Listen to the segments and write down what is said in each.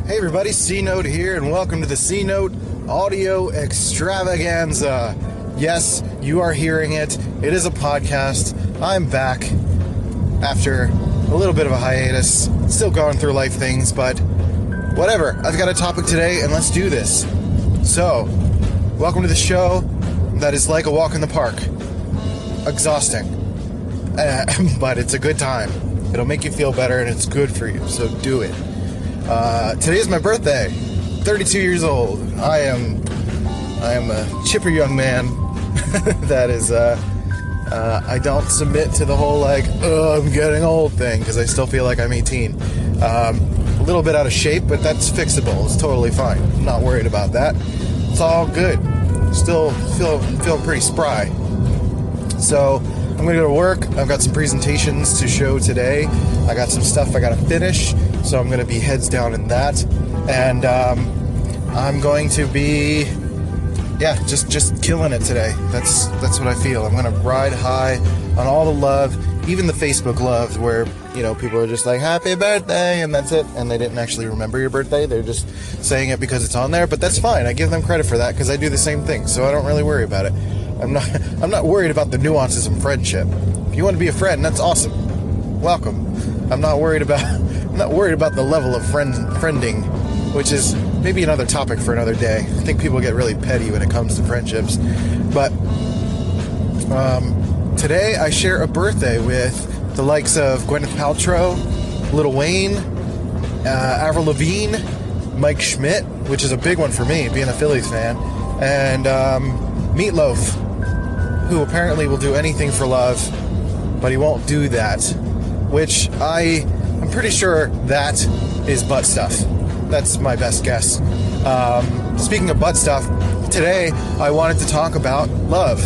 Hey everybody, CNOTE here, and welcome to the CNOTE Audio Extravaganza. Yes, you are hearing it. It is a podcast. I'm back after a little bit of a hiatus. Still going through life things, but whatever. I've got a topic today, and let's do this. So, welcome to the show that is like a walk in the park. Exhausting. But it's a good time. It'll make you feel better, and it's good for you, so do it. Today is my birthday. 32 years old. I am a chipper young man that is, I don't submit to the whole, I'm getting old thing, because I still feel like I'm 18. A little bit out of shape, but that's fixable. It's totally fine. I'm not worried about that. It's all good. Still feeling pretty spry. So, I'm going to go to work. I've got some presentations to show today. I got some stuff I got to finish, so I'm going to be heads down in that. And I'm going to be, just killing it today. That's what I feel. I'm going to ride high on all the love, even the Facebook love, where, people are just like, happy birthday, and that's it. And they didn't actually remember your birthday. They're just saying it because it's on there. But that's fine. I give them credit for that because I do the same thing, so I don't really worry about it. I'm not worried about the nuances of friendship. If you want to be a friend, that's awesome. Welcome. I'm not worried about the level of friending, which is maybe another topic for another day. I think people get really petty when it comes to friendships. But today I share a birthday with the likes of Gwyneth Paltrow, Lil Wayne, Avril Lavigne, Mike Schmidt, which is a big one for me, being a Phillies fan, and Meatloaf, who apparently will do anything for love, but he won't do that, which I'm pretty sure that is butt stuff. That's my best guess. Speaking of butt stuff, today I wanted to talk about love.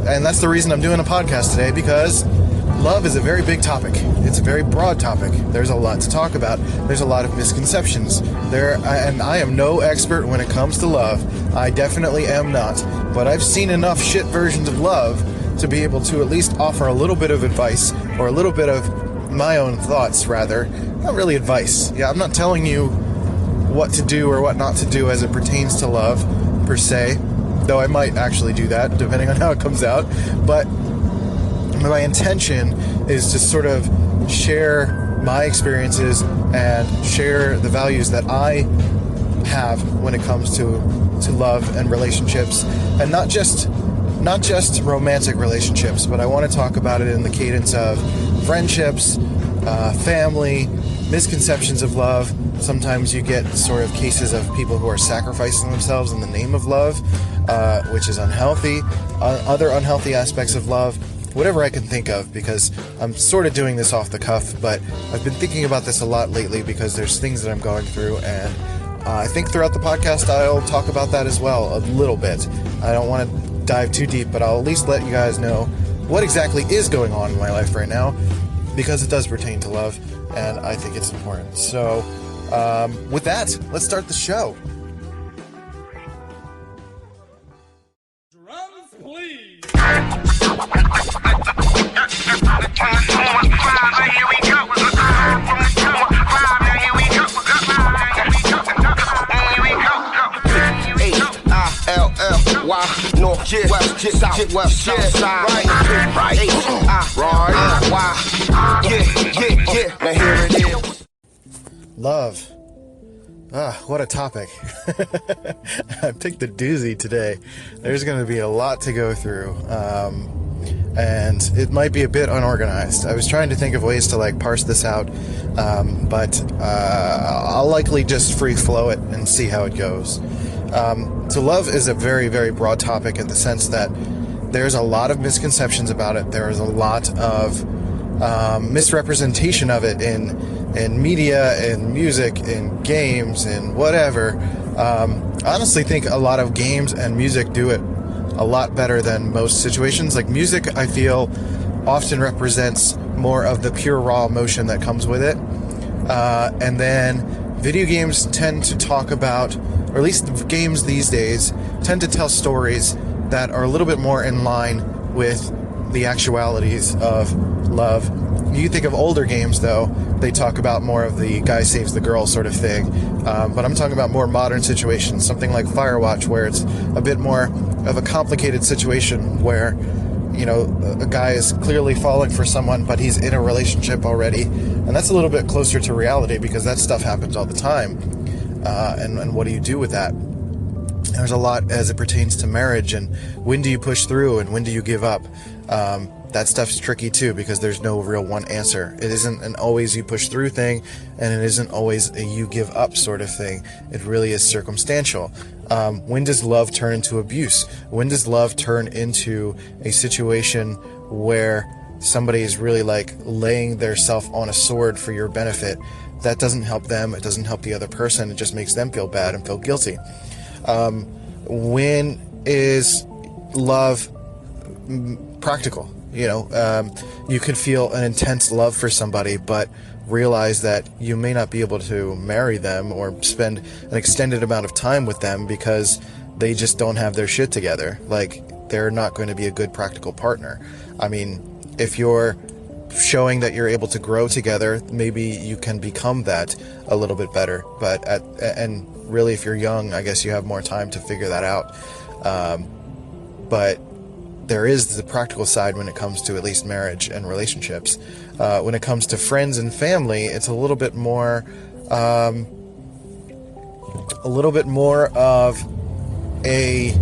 And that's the reason I'm doing a podcast today, because love is a very big topic. It's a very broad topic. There's a lot to talk about. There's a lot of misconceptions. And I am no expert when it comes to love. I definitely am not. But I've seen enough shit versions of love to be able to at least offer a little bit of advice, or a little bit of my own thoughts, rather. Not really advice. Yeah, I'm not telling you what to do or what not to do as it pertains to love, per se. Though I might actually do that, depending on how it comes out. But my intention is to sort of share my experiences and share the values that I have when it comes to love and relationships, and not just romantic relationships, but I want to talk about it in the cadence of friendships, family, misconceptions of love. Sometimes you get sort of cases of people who are sacrificing themselves in the name of love, which is unhealthy. Other unhealthy aspects of love. Whatever I can think of, because I'm sort of doing this off the cuff, but I've been thinking about this a lot lately because there's things that I'm going through, and I think throughout the podcast I'll talk about that as well a little bit. I don't want to dive too deep, but I'll at least let you guys know what exactly is going on in my life right now, because it does pertain to love, and I think it's important. So, with that, let's start the show. Drums, please. North, west, south, west, side, right, now here it is. Love. What a topic. I picked the doozy today. There's going to be a lot to go through. And it might be a bit unorganized. I was trying to think of ways to parse this out, but I'll likely just free flow it and see how it goes. So love is a very, very broad topic in the sense that there's a lot of misconceptions about it. There is a lot of misrepresentation of it in media, in music, in games, in whatever. I honestly think a lot of games and music do it a lot better than most situations. Like music, I feel, often represents more of the pure raw emotion that comes with it. And then video games tend to talk about, or at least games these days, tend to tell stories that are a little bit more in line with the actualities of love You think of older games, though, they talk about more of the guy saves the girl sort of thing. But I'm talking about more modern situations, something like Firewatch, where it's a bit more of a complicated situation where, you know, a guy is clearly falling for someone, but he's in a relationship already. And that's a little bit closer to reality because that stuff happens all the time. And what do you do with that? There's a lot as it pertains to marriage, and when do you push through and when do you give up? That stuff's tricky too, because there's no real one answer. It isn't an always you push through thing, and it isn't always a you give up sort of thing. It really is circumstantial. When does love turn into abuse? When does love turn into a situation where somebody is really like laying their self on a sword for your benefit? That doesn't help them. It doesn't help the other person. It just makes them feel bad and feel guilty. When is love practical? You know, you could feel an intense love for somebody, but realize that you may not be able to marry them or spend an extended amount of time with them because they just don't have their shit together. Like, they're not going to be a good practical partner. I mean, if you're showing that you're able to grow together, maybe you can become that a little bit better. But and really, if you're young, I guess you have more time to figure that out. But there is the practical side when it comes to at least marriage and relationships. When it comes to friends and family, it's a little bit more of a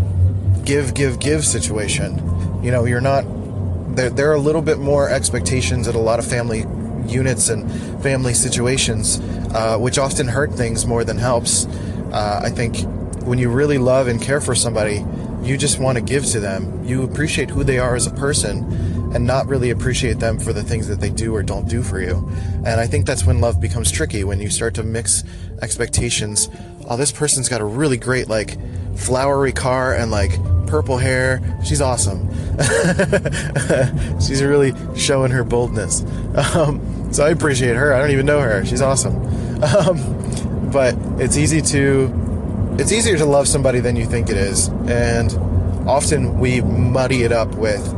give situation. You know, you're not there are a little bit more expectations at a lot of family units and family situations, which often hurt things more than helps. I think when you really love and care for somebody, you just want to give to them. You appreciate who they are as a person and not really appreciate them for the things that they do or don't do for you. And I think that's when love becomes tricky, when you start to mix expectations. Oh, this person's got a really great, like, flowery car and, like, purple hair. She's awesome. She's really showing her boldness. So I appreciate her. I don't even know her. She's awesome. But it's easier to love somebody than you think it is. And often we muddy it up with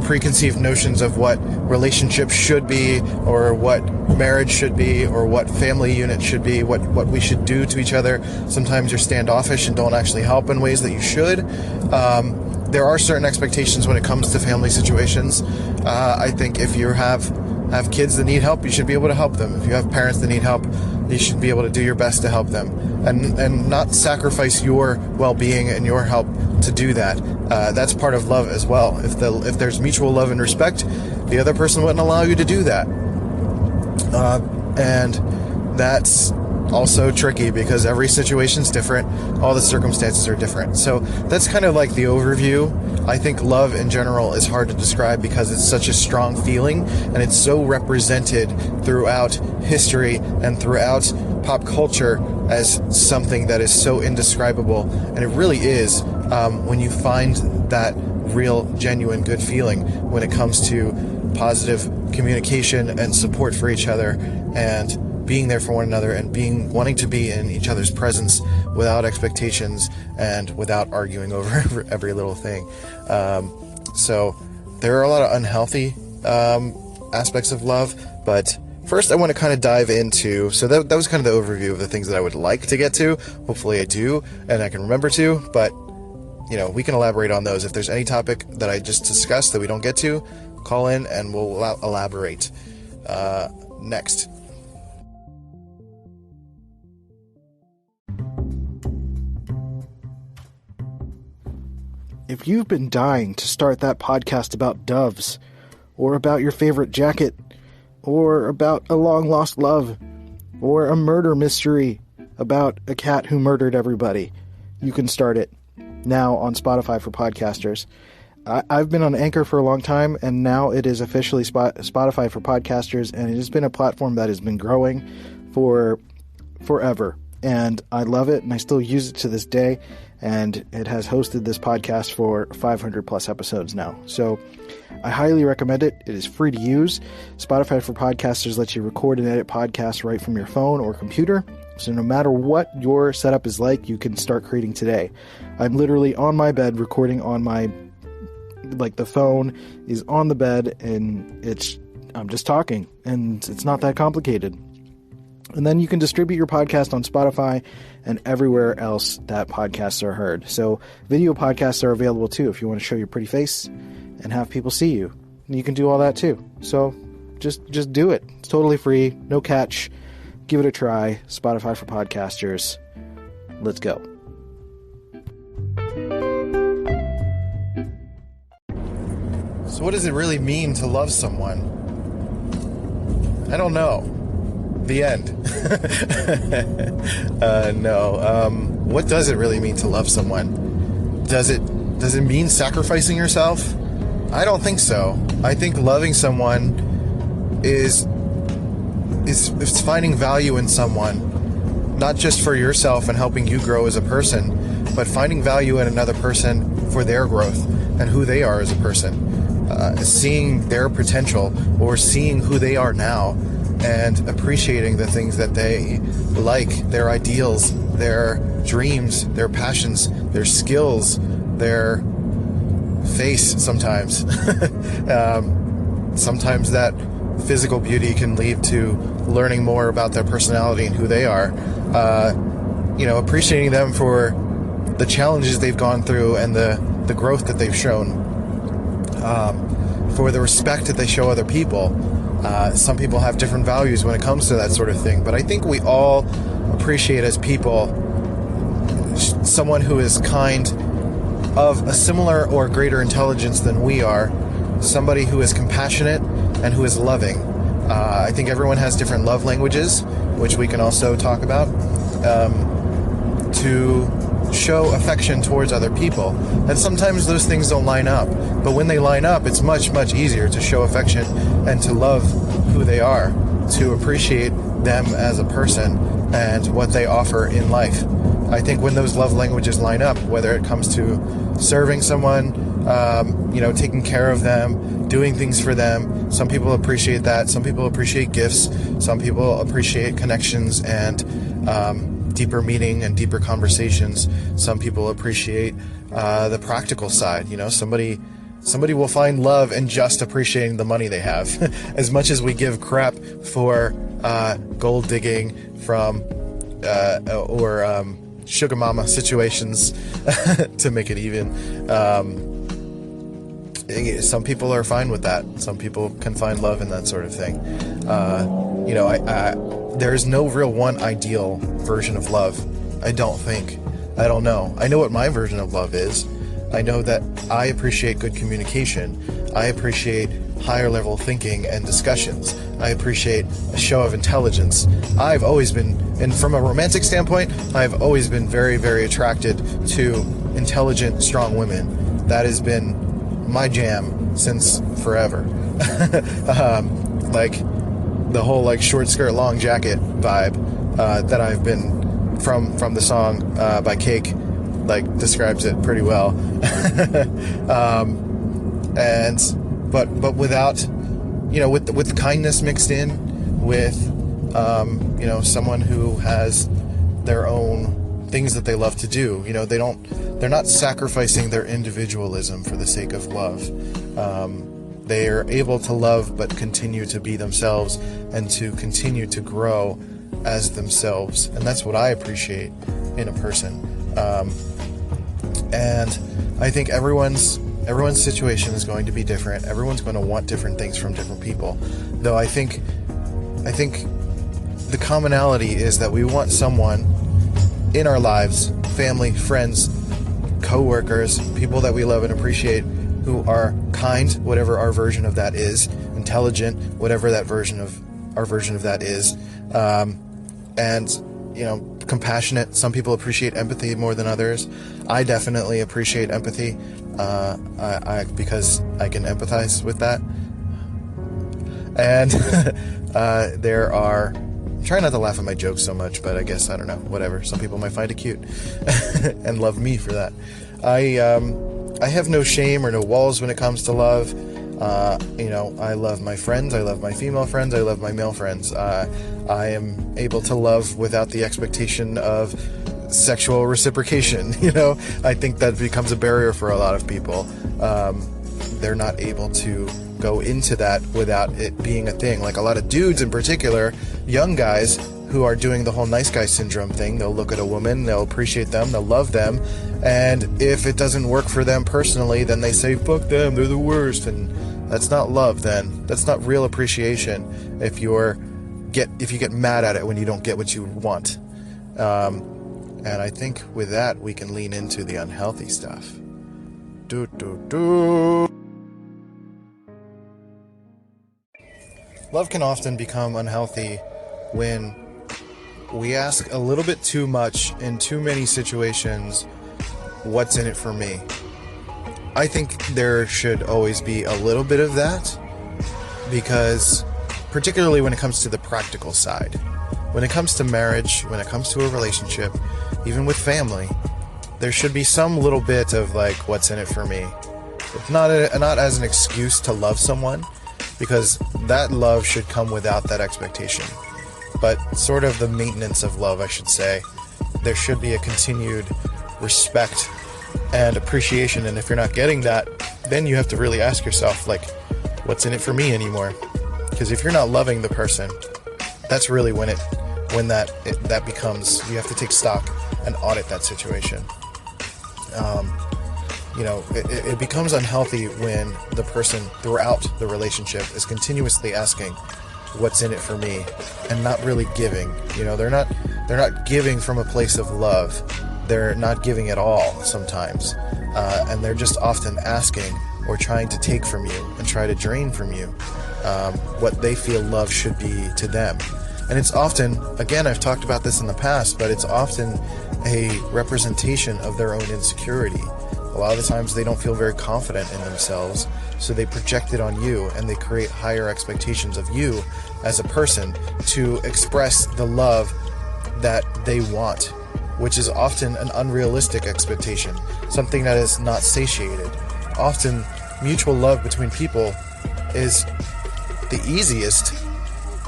preconceived notions of what relationships should be, or what marriage should be, or what family unit should be, what we should do to each other. Sometimes you're standoffish and don't actually help in ways that you should. There are certain expectations when it comes to family situations. I think if you have kids that need help, you should be able to help them. If you have parents that need help, you should be able to do your best to help them, and not sacrifice your well-being and your help to do that. That's part of love as well. If there's mutual love and respect, the other person wouldn't allow you to do that. And that's also tricky because every situation's different. All the circumstances are different. So that's kind of like the overview. I think love in general is hard to describe because it's such a strong feeling, and it's so represented throughout history and throughout pop culture as something that is so indescribable. And it really is, when you find that real, genuine, good feeling when it comes to positive communication and support for each other, and being there for one another, and wanting to be in each other's presence without expectations and without arguing over every little thing. So there are a lot of unhealthy aspects of love, but first I want to kind of dive into, so that was kind of the overview of the things that I would like to get to. Hopefully I do, and I can remember to, but you know, we can elaborate on those. If there's any topic that I just discussed that we don't get to, call in and we'll elaborate. Next. If you've been dying to start that podcast about doves, or about your favorite jacket, or about a long-lost love, or a murder mystery about a cat who murdered everybody, you can start it now on Spotify for podcasters. I've been on Anchor for a long time, and now it is officially Spotify for podcasters, and it has been a platform that has been growing for forever. And I love it, and I still use it to this day, and it has hosted this podcast for 500 plus episodes now. So I highly recommend it. It is free to use. Spotify for Podcasters lets you record and edit podcasts right from your phone or computer. So no matter what your setup is like, you can start creating today. I'm literally on my bed recording on my, like, the phone is on the bed, and it's I'm just talking, and it's not that complicated. And then you can distribute your podcast on Spotify and everywhere else that podcasts are heard. So video podcasts are available too if you want to show your pretty face and have people see you. You can do all that too. So just do it. It's totally free, no catch. Give it a try. Spotify for podcasters. Let's go. So what does it really mean to love someone? I don't know. The end. No. What does it really mean to love someone? Does it mean sacrificing yourself? I don't think so. I think loving someone is finding value in someone, not just for yourself and helping you grow as a person, but finding value in another person for their growth and who they are as a person. Seeing their potential or seeing who they are now and appreciating the things that they like, their ideals, their dreams, their passions, their skills, their face sometimes. Sometimes that physical beauty can lead to learning more about their personality and who they are. Appreciating them for the challenges they've gone through and the growth that they've shown. For the respect that they show other people. Some people have different values when it comes to that sort of thing, but I think we all appreciate as people someone who is kind, of a similar or greater intelligence than we are, somebody who is compassionate and who is loving. I think everyone has different love languages, which we can also talk about, to show affection towards other people. And sometimes those things don't line up, but when they line up, it's much, much easier to show affection and to love who they are, to appreciate them as a person and what they offer in life. I think when those love languages line up, whether it comes to serving someone, taking care of them, doing things for them, some people appreciate that. Some people appreciate gifts. Some people appreciate connections and deeper meaning and deeper conversations. Some people appreciate the practical side. Somebody will find love in just appreciating the money they have. As much as we give crap for gold digging from or sugar mama situations to make it even, some people are fine with that. Some people can find love in that sort of thing. There's no real one ideal version of love. I don't think. I don't know. I know what my version of love is. I know that I appreciate good communication. I appreciate higher level thinking and discussions. I appreciate a show of intelligence. I've always been, and from a romantic standpoint, I've always been very, very attracted to intelligent, strong women. That has been my jam since forever. Like the whole short skirt, long jacket vibe that I've been from the song by Cake, describes it pretty well. But without, with kindness mixed in, with someone who has their own things that they love to do. They're not sacrificing their individualism for the sake of love. They are able to love but continue to be themselves and to continue to grow as themselves. And that's what I appreciate in a person. And I think everyone's situation is going to be different. Everyone's going to want different things from different people. Though I think the commonality is that we want someone in our lives, family, friends, co-workers, people that we love and appreciate, who are kind, whatever our version of that is, intelligent, whatever that version of our version of that is, and compassionate. Some people appreciate empathy more than others. I definitely appreciate empathy because I can empathize with that. And there are, I'm trying not to laugh at my jokes so much, but I guess, I don't know, whatever. Some people might find it cute and love me for that. I have no shame or no walls when it comes to love. I love my friends. I love my female friends. I love my male friends. I am able to love without the expectation of sexual reciprocation. I think that becomes a barrier for a lot of people. They're not able to go into that without it being a thing. Like a lot of dudes in particular, young guys who are doing the whole nice guy syndrome thing. They'll look at a woman, they'll appreciate them, they'll love them, and if it doesn't work for them personally, then they say, fuck them, they're the worst. And that's not love then. That's not real appreciation if you get mad at it when you don't get what you want. And I think with that, we can lean into the unhealthy stuff. Love can often become unhealthy when we ask a little bit too much in too many situations, what's in it for me? I think there should always be a little bit of that, because particularly when it comes to the practical side, when it comes to marriage, when it comes to a relationship, even with family, there should be some little bit of like, what's in it for me? It's not as an excuse to love someone, because that love should come without that expectation. But sort of the maintenance of love, I should say. There should be a continued respect and appreciation, and if you're not getting that, then you have to really ask yourself, like, what's in it for me anymore? Because if you're not loving the person, that's really when that becomes, you have to take stock and audit that situation. It becomes unhealthy when the person throughout the relationship is continuously asking, what's in it for me, and not really giving. They're not giving from a place of love. They're not giving at all sometimes, and they're just often asking or trying to take from you and try to drain from you what they feel love should be to them. And it's often, again, I've talked about this in the past, but it's often a representation of their own insecurity. A lot of the times they don't feel very confident in themselves, so they project it on you, and they create higher expectations of you as a person to express the love that they want, which is often an unrealistic expectation, something that is not satiated. Often, mutual love between people is the easiest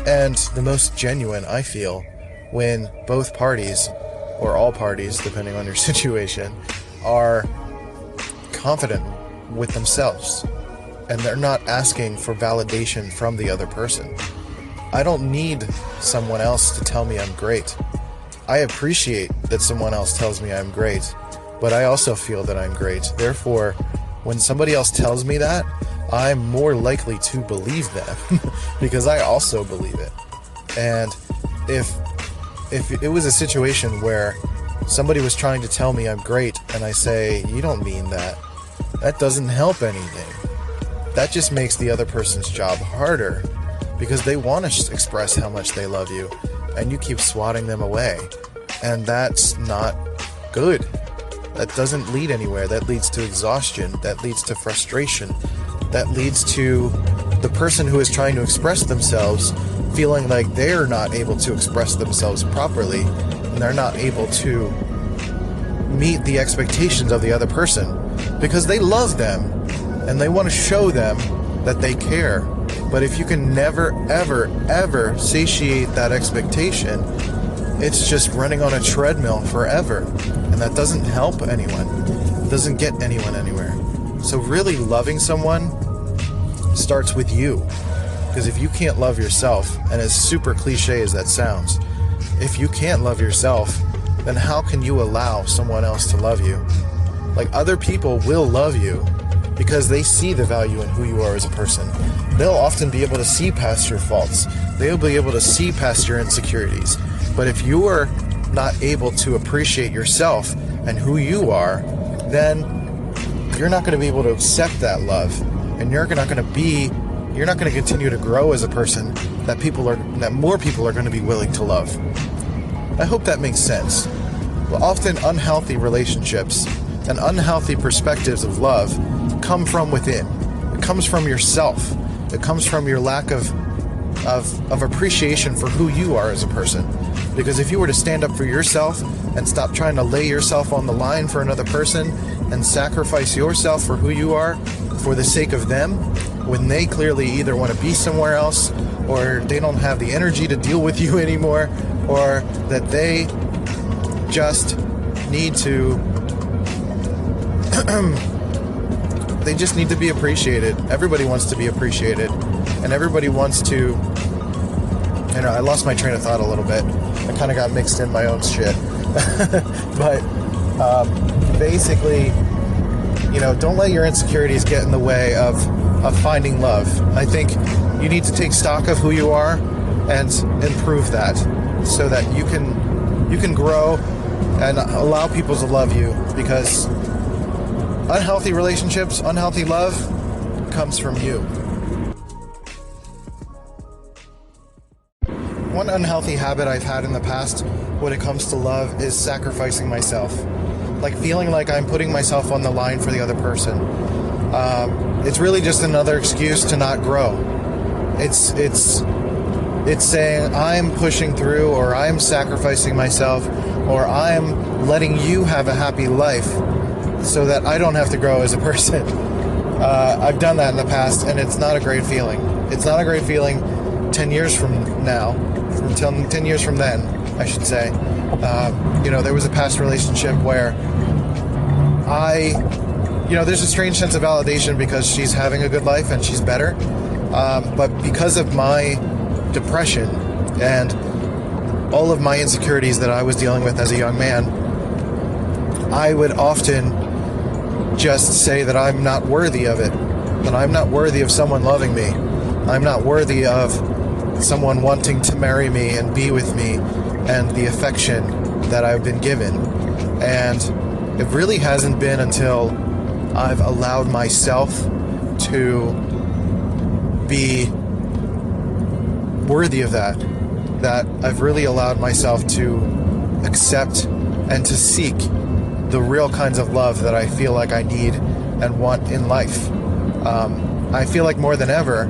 and the most genuine, I feel, when both parties, or all parties, depending on your situation, are confident with themselves, and they're not asking for validation from the other person. I don't need someone else to tell me I'm great. I appreciate that someone else tells me I'm great, but I also feel that I'm great. Therefore, when somebody else tells me that, I'm more likely to believe them because I also believe it. And if it was a situation where somebody was trying to tell me I'm great and I say, you don't mean that, that doesn't help anything. That just makes the other person's job harder because they want to express how much they love you, and you keep swatting them away. And that's not good. That doesn't lead anywhere. That leads to exhaustion. That leads to frustration. That leads to the person who is trying to express themselves feeling like they're not able to express themselves properly, and they're not able to meet the expectations of the other person because they love them and they want to show them that they care. But if you can never, ever, ever satiate that expectation, it's just running on a treadmill forever, and that doesn't help anyone. It doesn't get anyone anywhere. So really loving someone starts with you, because if you can't love yourself, and as super cliche as that sounds, if you can't love yourself, then how can you allow someone else to love you? Like, other people will love you because they see the value in who you are as a person. They'll often be able to see past your faults. They'll be able to see past your insecurities. But if you're not able to appreciate yourself and who you are, then you're not going to be able to accept that love, and you're not going to continue to grow as a person that more people are going to be willing to love. I hope that makes sense. Well, often unhealthy relationships and unhealthy perspectives of love come from within. It comes from yourself. It comes from your lack of appreciation for who you are as a person. Because if you were to stand up for yourself and stop trying to lay yourself on the line for another person and sacrifice yourself for who you are for the sake of them, when they clearly either want to be somewhere else, or they don't have the energy to deal with you anymore, or that they just need to they just need to be appreciated. Everybody wants to be appreciated, and everybody wants to. I lost my train of thought a little bit. I kind of got mixed in my own shit. But basically, don't let your insecurities get in the way of finding love. I think you need to take stock of who you are and improve that, so that you can grow and allow people to love you, because unhealthy relationships, unhealthy love comes from you. One unhealthy habit I've had in the past when it comes to love is sacrificing myself. Like feeling like I'm putting myself on the line for the other person. It's really just another excuse to not grow. It's saying I'm pushing through, or I'm sacrificing myself, or I'm letting you have a happy life so that I don't have to grow as a person. I've done that in the past, and it's not a great feeling. It's not a great feeling 10 years from now, 10 years from then, I should say. There was a past relationship where there's a strange sense of validation because she's having a good life and she's better. But because of my depression and all of my insecurities that I was dealing with as a young man, I would often just say that I'm not worthy of it, that I'm not worthy of someone loving me. I'm not worthy of someone wanting to marry me and be with me and the affection that I've been given. And it really hasn't been until I've allowed myself to be worthy of that I've really allowed myself to accept and to seek the real kinds of love that I feel like I need and want in life. I feel like more than ever,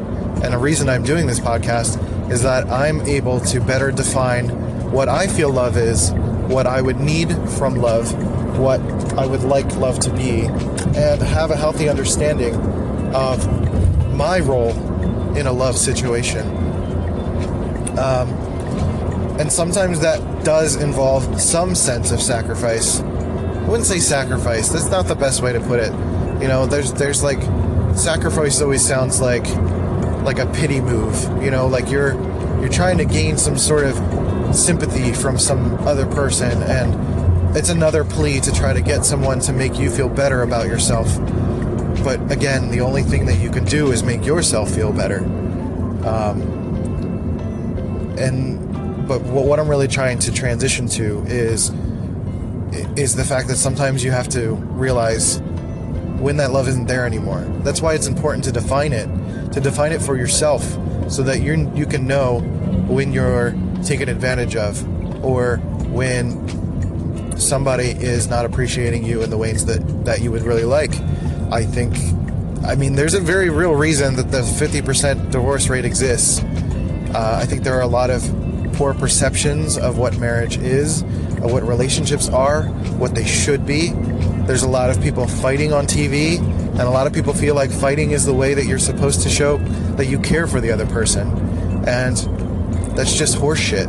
and a reason I'm doing this podcast, is that I'm able to better define what I feel love is, what I would need from love, what I would like love to be, and have a healthy understanding of my role in a love situation. And sometimes that does involve some sense of sacrifice. I wouldn't say sacrifice. That's not the best way to put it. There's like, sacrifice always sounds like a pity move. Like you're trying to gain some sort of sympathy from some other person, and it's another plea to try to get someone to make you feel better about yourself. But again, the only thing that you can do is make yourself feel better. But what I'm really trying to transition to is the fact that sometimes you have to realize when that love isn't there anymore. That's why it's important to define it for yourself, so that you can know when you're taken advantage of, or when somebody is not appreciating you in the ways that you would really like. There's a very real reason that the 50% divorce rate exists. I think there are a lot of poor perceptions of what marriage is, of what relationships are, what they should be. There's a lot of people fighting on TV, and a lot of people feel like fighting is the way that you're supposed to show that you care for the other person. And that's just horseshit.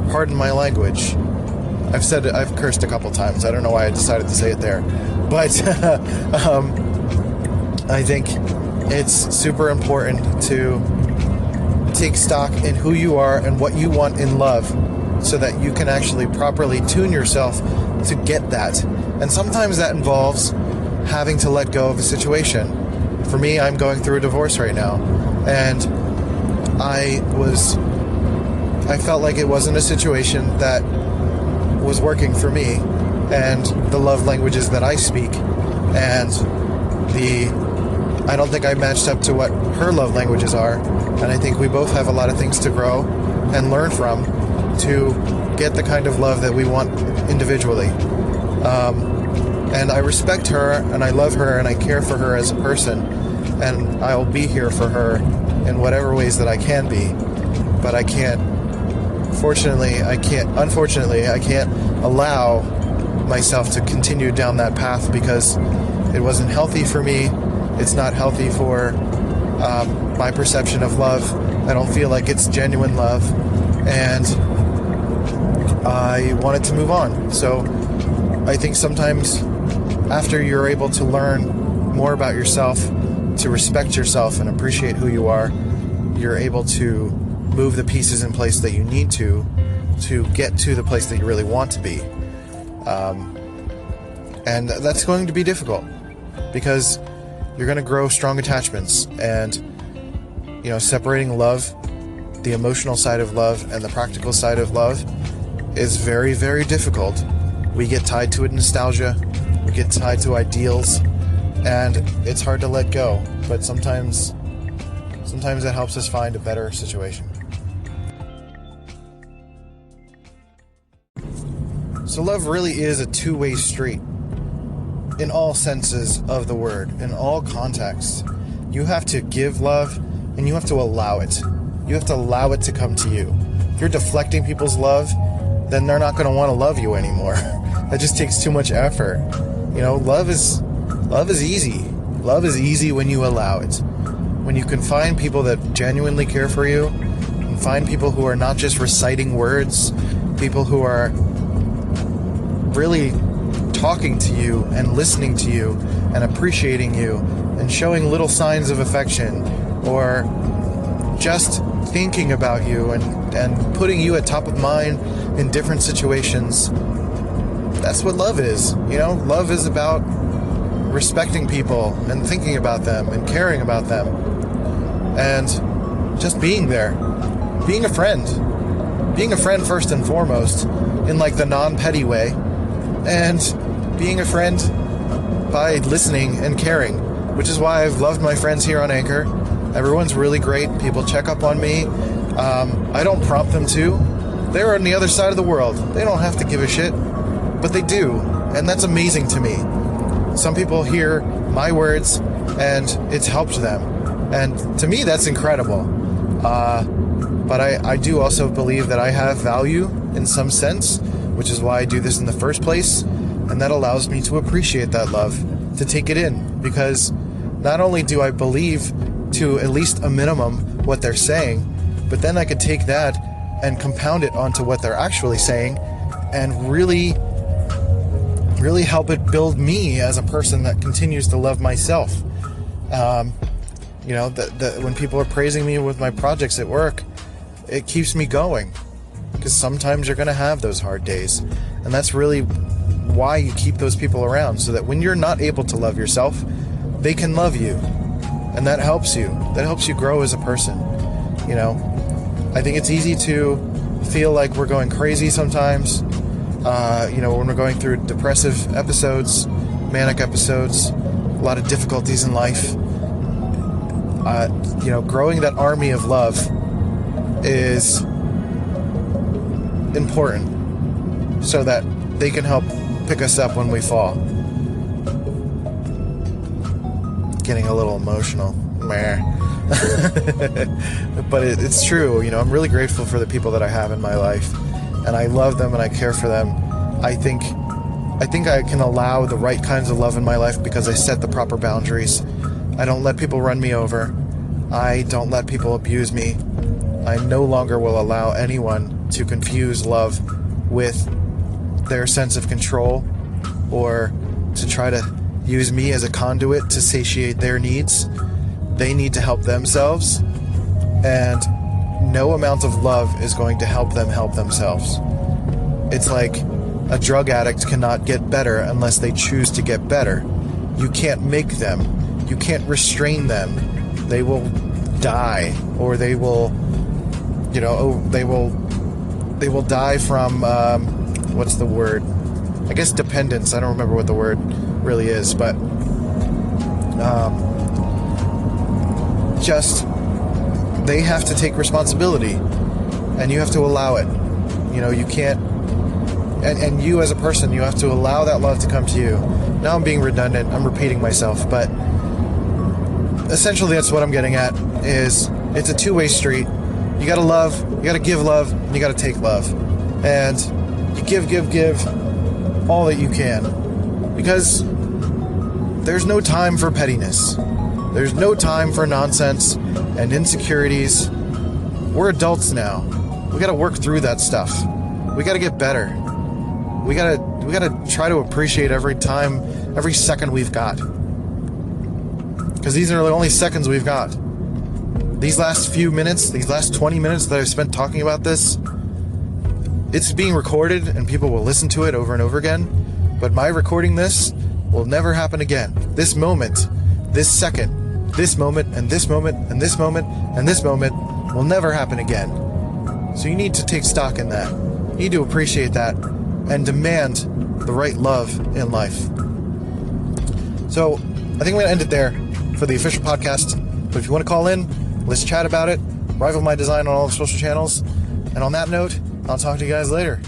Pardon my language. I've cursed a couple times. I don't know why I decided to say it there. But I think it's super important to take stock in who you are and what you want in love, so that you can actually properly tune yourself to get that. And sometimes that involves having to let go of a situation. For me, I'm going through a divorce right now, and I felt like it wasn't a situation that was working for me and the love languages that I speak, and I don't think I matched up to what her love languages are, and I think we both have a lot of things to grow and learn from to get the kind of love that we want individually. And I respect her, and I love her, and I care for her as a person, and I'll be here for her in whatever ways that I can be. But unfortunately, I can't allow myself to continue down that path, because it wasn't healthy for me. It's not healthy for my perception of love. I don't feel like it's genuine love, and I wanted to move on. So I think sometimes after you're able to learn more about yourself, to respect yourself and appreciate who you are, you're able to move the pieces in place that you need to get to the place that you really want to be. And that's going to be difficult because you're going to grow strong attachments, and separating love, the emotional side of love and the practical side of love, is very, very difficult. We get tied to nostalgia, we get tied to ideals, and it's hard to let go, but sometimes it helps us find a better situation. So love really is a two-way street in all senses of the word, in all contexts. You have to give love, and you have to allow it. You have to allow it to come to you. If you're deflecting people's love, then they're not going to want to love you anymore. That just takes too much effort. Love is easy. Love is easy when you allow it. When you can find people that genuinely care for you, and find people who are not just reciting words, people who are really talking to you and listening to you and appreciating you and showing little signs of affection, or just thinking about you and putting you at top of mind in different situations. That's what love is. Love is about respecting people and thinking about them and caring about them and just being there, being a friend first and foremost, in like the non-petty way, and being a friend by listening and caring, which is why I've loved my friends here on Anchor. Everyone's really great. People check up on me. I don't prompt them to. They're on the other side of the world. They don't have to give a shit, but they do, and that's amazing to me. Some people hear my words and it's helped them, and to me that's incredible. But I do also believe that I have value in some sense, which is why I do this in the first place, and that allows me to appreciate that love, to take it in, because not only do I believe to at least a minimum what they're saying, but then I could take that and compound it onto what they're actually saying and really help it build me as a person that continues to love myself. When people are praising me with my projects at work, it keeps me going, because sometimes you're going to have those hard days, and that's really why you keep those people around, so that when you're not able to love yourself, they can love you, and that helps you grow as a person. I think it's easy to feel like we're going crazy sometimes, when we're going through depressive episodes, manic episodes, a lot of difficulties in life. Growing that army of love is important, so that they can help pick us up when we fall. Getting a little emotional. But it's true. I'm really grateful for the people that I have in my life, and I love them and I care for them. I think I can allow the right kinds of love in my life because I set the proper boundaries. I don't let people run me over. I don't let people abuse me. I no longer will allow anyone to confuse love with their sense of control, or to try to use me as a conduit to satiate their needs. They need to help themselves, and no amount of love is going to help them help themselves. It's like a drug addict cannot get better unless they choose to get better. You can't make them. You can't restrain them. They will die, or they will die from, what's the word? I guess dependence. I don't remember what the word really is, but just they have to take responsibility, and you have to allow it. You can't, and you as a person, you have to allow that love to come to you. Now I'm being redundant, I'm repeating myself, but essentially that's what I'm getting at, is it's a two-way street. You gotta love, you gotta give love, and you gotta take love. And you give all that you can, because there's no time for pettiness. There's no time for nonsense and insecurities. We're adults now. We gotta work through that stuff. We gotta get better. We gotta try to appreciate every time, every second we've got. because these are the only seconds we've got. These last few minutes, these last 20 minutes that I've spent talking about this, it's being recorded and people will listen to it over and over again, but my recording this will never happen again. This moment, this second, this moment, and this moment, and this moment, and this moment will never happen again. So you need to take stock in that. You need to appreciate that and demand the right love in life. So I think I'm going to end it there for the official podcast. But if you want to call in, let's chat about it. Rival My Design on all the social channels. And on that note, I'll talk to you guys later.